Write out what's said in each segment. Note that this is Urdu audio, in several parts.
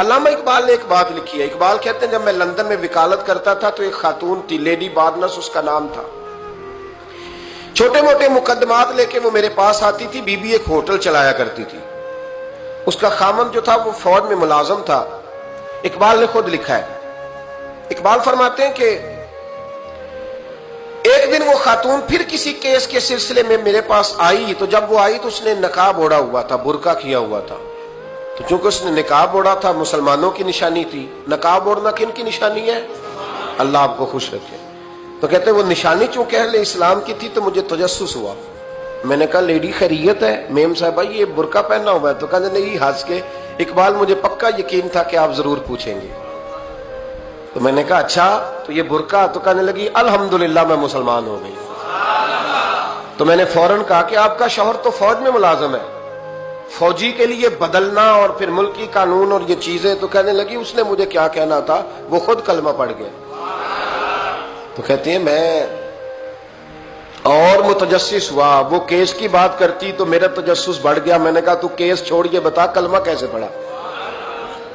علامہ اقبال نے ایک بات لکھی ہے. اقبال کہتے ہیں جب میں لندن میں وکالت کرتا تھا تو ایک خاتون تھی, لیڈی بارنس اس کا نام تھا. چھوٹے موٹے مقدمات لے کے وہ میرے پاس آتی تھی. بی بی ایک ہوٹل چلایا کرتی تھی. اس کا خامند جو تھا وہ فوج میں ملازم تھا. اقبال نے خود لکھا ہے, اقبال فرماتے ہیں کہ ایک دن وہ خاتون پھر کسی کیس کے سلسلے میں میرے پاس آئی. تو جب وہ آئی تو اس نے نقاب اوڑھا ہوا تھا, برقع کیا ہوا تھا. تو چونکہ اس نے نقاب اوڑھا تھا, مسلمانوں کی نشانی تھی. نقاب اوڑھنا کن کی نشانی ہے؟ اللہ آپ کو خوش رکھے. تو کہتے ہیں وہ نشانی چونکہ اہل اسلام کی تھی تو مجھے تجسس ہوا. میں نے کہا لیڈی خیریت ہے؟ میم صاحبہ یہ برقع پہنا ہوا ہے. تو کہتے نہیں, ہنس کے, اقبال مجھے پکا یقین تھا کہ آپ ضرور پوچھیں گے. تو میں نے کہا اچھا تو یہ برقع؟ تو کہنے لگی الحمدللہ میں مسلمان ہو گئی. تو میں نے فوراً کہا کہ آپ کا شوہر تو فوج میں ملازم ہے, فوجی کے لیے بدلنا اور پھر ملکی قانون اور یہ چیزیں. تو کہنے لگی اس نے مجھے کیا کہنا تھا, وہ خود کلمہ پڑھ گئے. تو کہتے ہیں میں اور متجسس ہوا. وہ کیس کی بات کرتی تو میرا تجسس بڑھ گیا. میں نے کہا تو کیس چھوڑ کے بتا کلمہ کیسے پڑھا.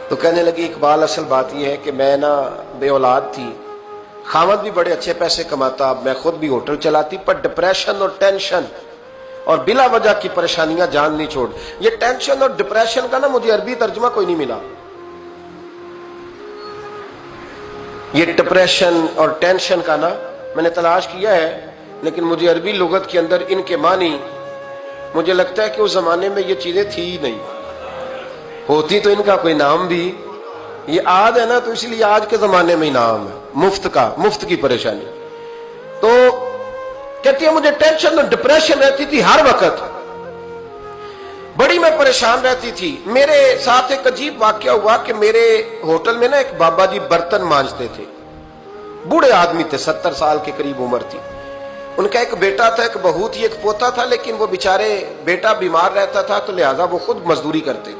تو کہنے لگی اقبال اصل بات یہ ہے کہ میں نا بے اولاد تھی, خامد بھی بڑے اچھے پیسے کماتا, میں خود بھی ہوٹل چلاتی, پر ڈپریشن اور ٹینشن اور بلا وجہ کی پریشانیاں جان نہیں چھوڑ. یہ ٹینشن اور ڈپریشن کا نا مجھے عربی ترجمہ کوئی نہیں ملا. یہ ڈپریشن اور ٹینشن کا نا میں نے تلاش کیا ہے, لیکن مجھے عربی لغت کے اندر ان کے معنی مجھے لگتا ہے کہ اس زمانے میں یہ چیزیں تھی ہی نہیں. ہوتی تو ان کا کوئی نام بھی, یہ آج ہے نا تو اس لیے آج کے زمانے میں ہی نام ہے مفت کا, مفت کی پریشانی. تو کہتی ہے مجھے ٹینشن اور ڈپریشن رہتی تھی ہر وقت, بڑی میں پریشان رہتی تھی. میرے ساتھ ایک عجیب واقعہ ہوا کہ میرے ہوٹل میں نا ایک بابا جی برتن مانجتے تھے, بوڑھے آدمی تھے, 70 سال کے قریب عمر تھی. ان کا ایک بیٹا تھا, ایک بہو تھی, ایک پوتا تھا, لیکن وہ بیچارے بیٹا بیمار رہتا تھا تو لہذا وہ خود مزدوری کرتے.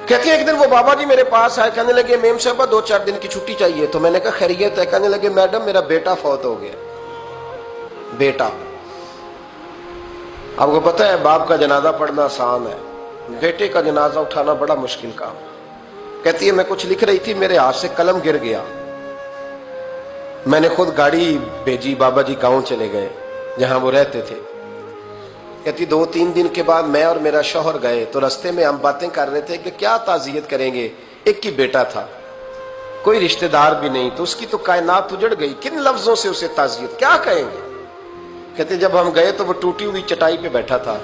کہتی ہے ایک دن وہ بابا جی میرے پاس آئے, کہنے لگے میم صاحبہ 2-4 دن کی چھٹی چاہیے. تو میں نے کہا خیریت ہے؟ کہنے لگے میڈم میرا بیٹا فوت ہو گیا. بیٹا, آپ کو پتہ ہے باپ کا جنازہ پڑھنا آسان ہے, بیٹے کا جنازہ اٹھانا بڑا مشکل کام. کہتی ہے میں کچھ لکھ رہی تھی, میرے ہاتھ سے قلم گر گیا. میں نے خود گاڑی بھیجی, بابا جی گاؤں چلے گئے جہاں وہ رہتے تھے. کہتی 2-3 دن کے بعد میں اور میرا شوہر گئے تو رستے میں ہم باتیں کر رہے تھے کہ کیا تعزیت کریں گے. ایک ہی بیٹا تھا, کوئی رشتہ دار بھی نہیں, تو اس کی تو کائنات اجڑ گئی, کن لفظوں سے اسے تعزیت کیا کہیں گے. کہتے جب ہم گئے تو وہ ٹوٹی ہوئی چٹائی پہ بیٹھا تھا,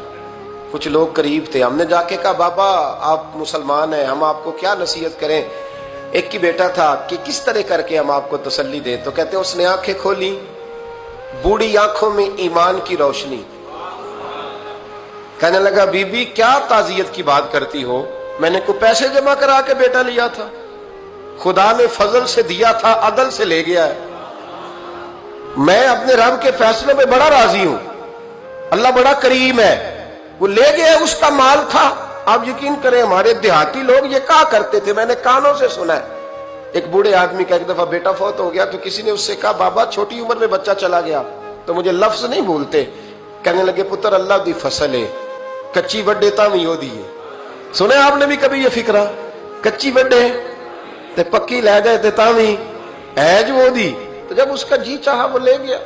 کچھ لوگ قریب تھے. ہم نے جا کے کہا بابا آپ مسلمان ہیں, ہم آپ کو کیا نصیحت کریں, ایک ہی بیٹا تھا, کہ کس طرح کر کے ہم آپ کو تسلی دیں. تو کہتے اس نے آنکھیں کھولی, بوڑھی آنکھوں میں ایمان کی روشنی. کہنے لگا بی بی کیا تعزیت کی بات کرتی ہو, میں نے کوئی پیسے جمع کرا کے بیٹا لیا تھا, خدا نے فضل سے دیا تھا, عدل سے لے گیا ہے. میں اپنے رب کے فیصلوں پہ بڑا راضی ہوں, اللہ بڑا کریم ہے, وہ لے گیا, اس کا مال تھا. آپ یقین کریں ہمارے دیہاتی لوگ یہ کہا کرتے تھے, میں نے کانوں سے سنا ہے. ایک بوڑھے آدمی کا ایک دفعہ بیٹا فوت ہو گیا تو کسی نے اس سے کہا بابا چھوٹی عمر میں بچہ چلا گیا, تو مجھے لفظ نہیں بھولتے. کہنے لگے پتر اللہ دی فصل ہے, کچی وڈے تاوی ہو دی ہے. سنے آپ نے بھی کبھی یہ فکرہ, کچی وڈے تے پکی لے گئے تے تاوی ہے جو ہو دی. تو جب اس کا جی چاہا وہ لے گیا.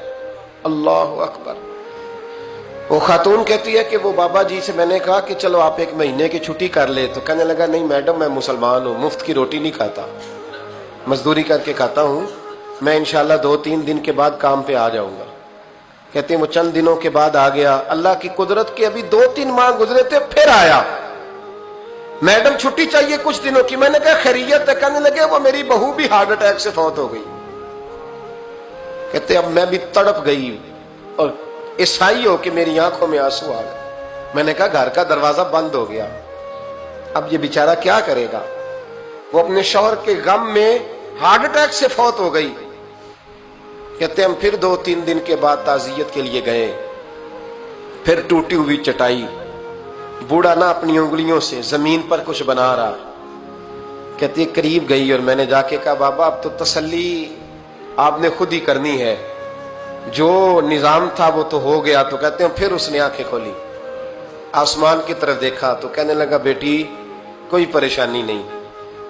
اللہ اکبر. وہ خاتون کہتی ہے کہ وہ بابا جی سے میں نے کہا کہ چلو آپ 1 مہینے کی چھٹی کر لے. تو کہنے لگا نہیں میڈم میں مسلمان ہوں, مفت کی روٹی نہیں کھاتا, مزدوری کر کے کھاتا ہوں, میں انشاءاللہ 2-3 دن کے بعد کام پہ آ جاؤں گا. کہتے ہیں وہ چند دنوں کے بعد آ گیا. اللہ کی قدرت کے ابھی 2-3 ماہ گزرے تھے پھر آیا. میڈم چھٹی چاہیے کچھ دنوں کی. میں نے کہا خیریت ہے؟ کہنے لگے وہ میری بہو بھی ہارٹ اٹیک سے فوت ہو گئی. کہتے اب میں بھی تڑپ گئی اور عیسائی ہو کہ میری آنکھوں میں آنسو آ گئے. میں نے کہا گھر کا دروازہ بند ہو گیا, اب یہ بیچارہ کیا کرے گا. وہ اپنے شوہر کے غم میں ہارٹ اٹیک سے فوت ہو گئی. کہتے ہم پھر 2-3 دن کے بعد تعزیت کے لیے گئے, پھر ٹوٹی ہوئی چٹائی, بوڑھا نہ اپنی انگلیوں سے زمین پر کچھ بنا رہا. کہتی قریب گئی اور میں نے جا کے کہا بابا اب تو تسلی آپ نے خود ہی کرنی ہے, جو نظام تھا وہ تو ہو گیا. تو کہتے ہیں پھر اس نے آنکھیں کھولی, آسمان کی طرف دیکھا تو کہنے لگا بیٹی کوئی پریشانی نہیں,